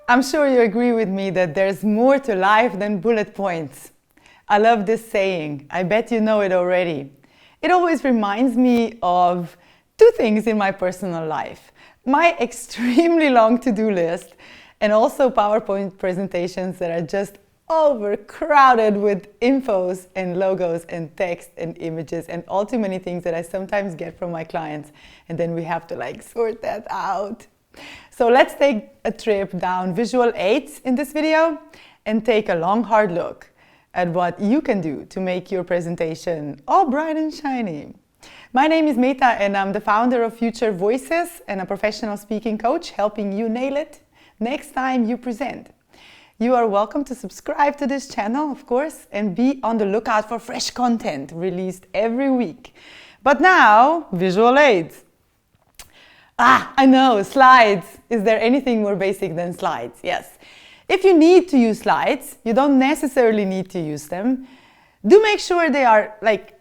I'm sure you agree with me that there's more to life than bullet points. I love this saying. I bet you know it already. It always reminds me of two things in my personal life. My extremely long to-do list and also PowerPoint presentations that are just overcrowded with infos and logos and text and images and all too many things that I sometimes get from my clients, and then we have to sort that out. So let's take a trip down visual aids in this video and take a long hard look at what you can do to make your presentation all bright and shiny. My name is Meta and I'm the founder of Future Voices and a professional speaking coach helping you nail it next time you present. You are welcome to subscribe to this channel, of course, and be on the lookout for fresh content released every week. But now, visual aids. I know, slides. Is there anything more basic than slides? Yes. If you need to use slides, you don't necessarily need to use them. Do make sure they are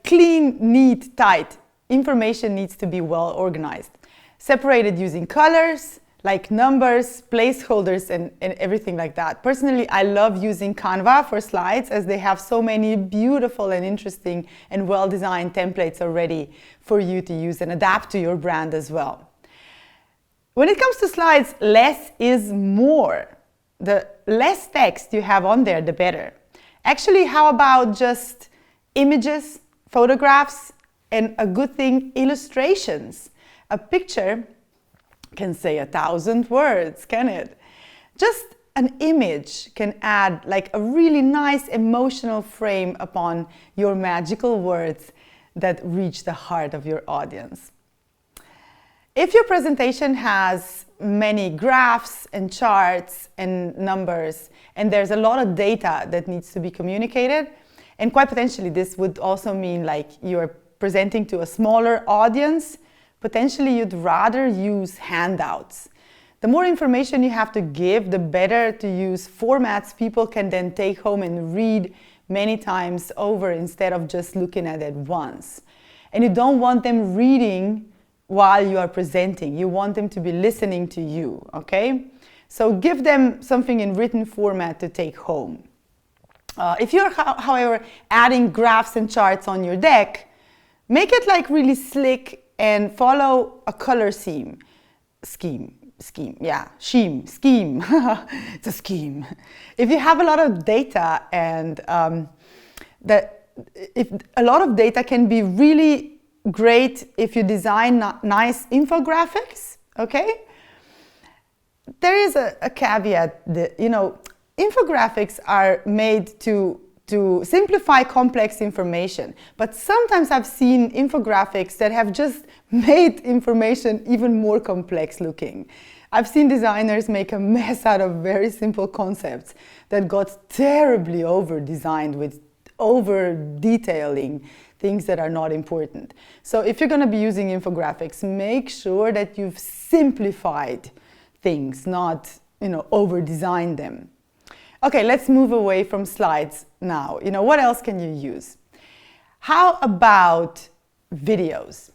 clean, neat, tight. Information needs to be well organized. Separated using colors, like numbers, placeholders, and everything like that. Personally, I love using Canva for slides as they have so many beautiful and interesting and well-designed templates already for you to use and adapt to your brand as well. When it comes to slides, less is more. The less text you have on there, the better. Actually, how about just images, photographs, and a good thing, illustrations? A picture can say 1,000 words, can it? Just an image can add a really nice emotional frame upon your magical words that reach the heart of your audience. If your presentation has many graphs and charts and numbers, and there's a lot of data that needs to be communicated, and quite potentially this would also mean you're presenting to a smaller audience, potentially you'd rather use handouts. The more information you have to give, the better to use formats people can then take home and read many times over instead of just looking at it once. And you don't want them reading while you are presenting. You want them to be listening to you, okay? So give them something in written format to take home. If you're, however, adding graphs and charts on your deck, make it really slick and follow a color scheme. Scheme. It's a scheme. If you have a lot of data and if a lot of data can be really great if you design nice infographics, okay? There is a caveat that, infographics are made to simplify complex information, but sometimes I've seen infographics that have just made information even more complex looking. I've seen designers make a mess out of very simple concepts that got terribly over-designed with over-detailing things that are not important. So if you're going to be using infographics, make sure that you've simplified things, not over-designed them. Okay, let's move away from slides now. What else can you use? How about videos?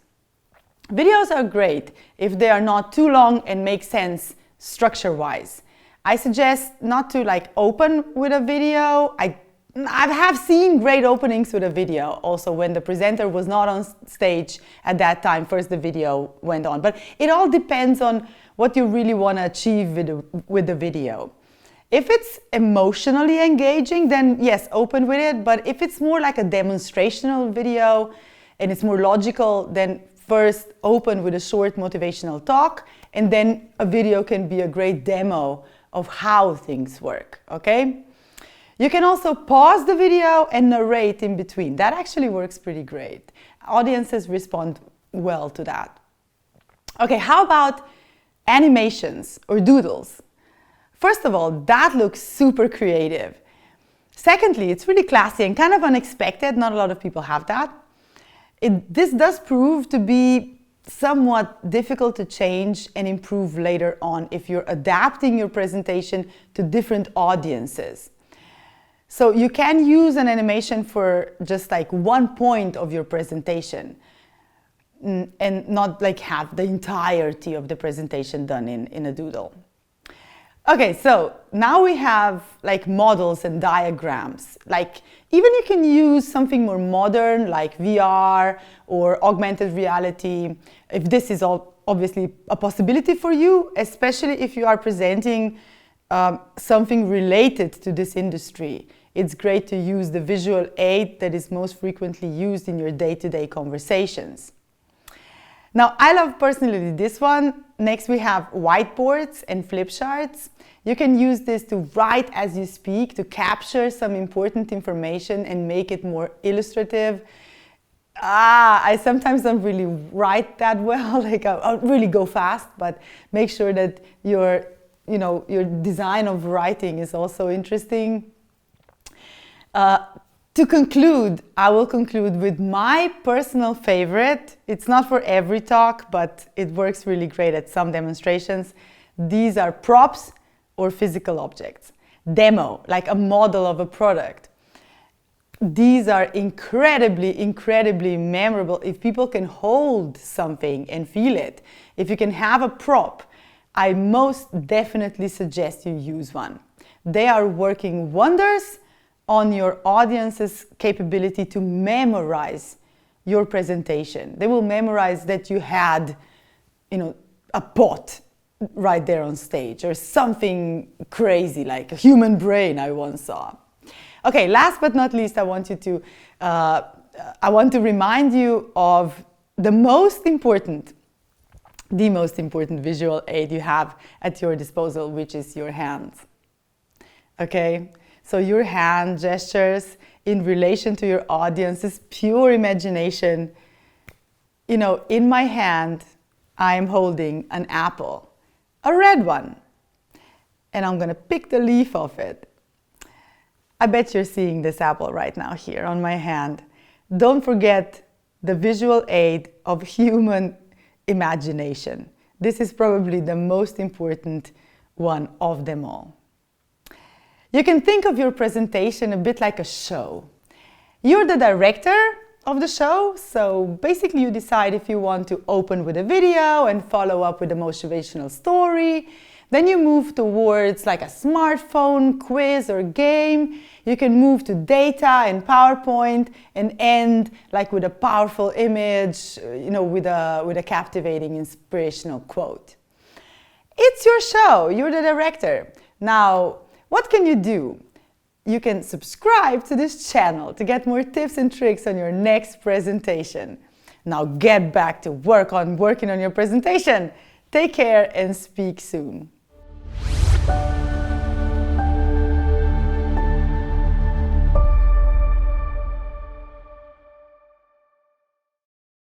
Videos are great if they are not too long and make sense structure-wise. I suggest not to open with a video. I have seen great openings with a video also when the presenter was not on stage at that time. First the video went on, but it all depends on what you really want to achieve with the video. If it's emotionally engaging, then yes, open with it. But if it's more like a demonstrational video and it's more logical, then first open with a short motivational talk, and then a video can be a great demo of how things work, okay? You can also pause the video and narrate in between. That actually works pretty great. Audiences respond well to that. Okay, how about animations or doodles? First of all, that looks super creative. Secondly, it's really classy and kind of unexpected. Not a lot of people have that. This does prove to be somewhat difficult to change and improve later on if you're adapting your presentation to different audiences. So you can use an animation for just one point of your presentation and not have the entirety of the presentation done in a doodle. Okay, so now we have like models and diagrams. Like even you can use something more modern like VR or augmented reality if this is obviously a possibility for you, especially if you are presenting something related to this industry. It's great to use the visual aid that is most frequently used in your day-to-day conversations. Now, I love personally this one. Next, we have whiteboards and flip charts. You can use this to write as you speak, to capture some important information and make it more illustrative. I sometimes don't really write that well, like I'll really go fast, but make sure that your design of writing is also interesting. To conclude, I will conclude with my personal favorite. It's not for every talk, but it works really great at some demonstrations. These are props or physical objects. Demo, like a model of a product. These are incredibly, incredibly memorable. If people can hold something and feel it, if you can have a prop, I most definitely suggest you use one. They are working wonders on your audience's capability to memorize your presentation. They will memorize that you had, a pot right there on stage or something crazy like a human brain I once saw. Okay, last but not least, I want to remind you of the most important visual aid you have at your disposal, which is your hands. Okay? So your hand gestures in relation to your audience is pure imagination. In my hand, I am holding an apple, a red one, and I'm gonna pick the leaf off it. I bet you're seeing this apple right now here on my hand. Don't forget the visual aid of human imagination. This is probably the most important one of them all. You can think of your presentation a bit like a show. You're the director of the show, so basically you decide if you want to open with a video and follow up with a motivational story. Then you move towards like a smartphone, quiz or game. You can move to data and PowerPoint and end like with a powerful image, with a captivating inspirational quote. It's your show, you're the director. Now, what can you do? You can subscribe to this channel to get more tips and tricks on your next presentation. Now get back to working on your presentation. Take care and speak soon.